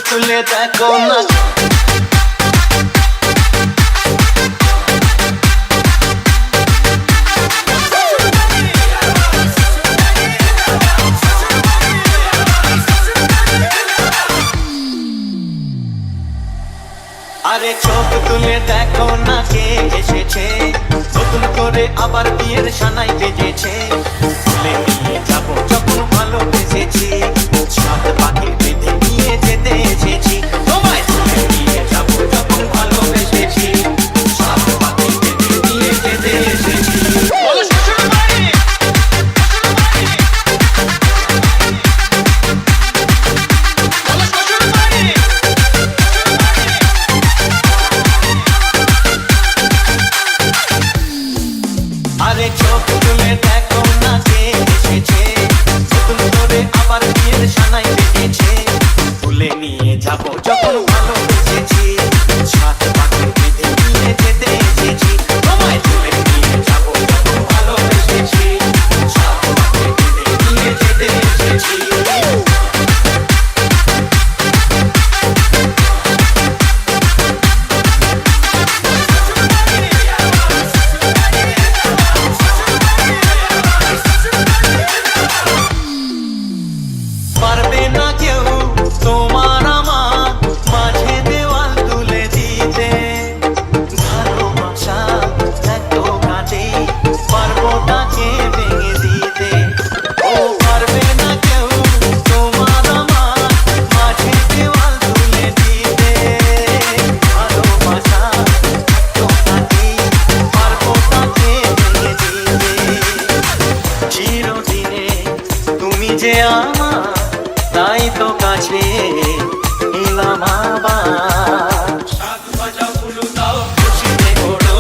তুলে দেখো না। আরে চোখ তুলে দেখো না কে এসেছে, নতুন করে আবার বিয়ের সানাই বেজেছে। তুলে নিয়ে যাবো যখন ভালোবেসেছি, সাত পাখি বেঁধে নিয়ে যেতে এসেছি। তোমায় তুলে নিয়ে যাবো যখন ভালোবেসেছি, সাত পাখি বেঁধে নিয়ে যেতে এসেছি। বলো শ্বশুর বাড়ি, বলো শ্বশুর বাড়ি। আরে চোখ তুলে দেখো না কে এসেছে, নতুন করে আবার বিয়ের সানাই বেজেছে। তুলে নিয়ে যাবো যখন ভালোবেসেছি, সাত পাখি বেঁধে নিয়ে যেতে এসেছি। তোমায় তুলে নিয়ে যাবো যখন ভালোবেসেছি, সাত পাখি বেঁধে নিয়ে যেতে এসেছি। পারবে না কেউ তোমার আমার মাঝে দেওয়াল তুলে দিতে, ভালোবাসা এত কাজে পারবো তাকে ভেঙে দিতে। ও পারবে না কেউ তোমার আমার মাঝে দেওয়াল তুলে দিতে, ভালোবাসা এত কাজে পারবো তাকে ভেঙে দিতে। চিরদিনে তুমি যে আমার, তাই তো কাছে এলাম আবার। শাক ভাজা ফুলু দাও খুশিতে ওড়ো,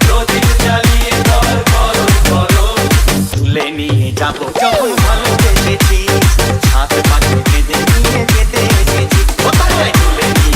প্রদীপ জ্বালিয়ে ঘর করো করো। তুলে নিয়ে যাবো যখন ভালোবেসেছি, সাত পাখি বেঁধে নিয়ে যেতে এসেছি। ও তোমায় তুলে নিয়ে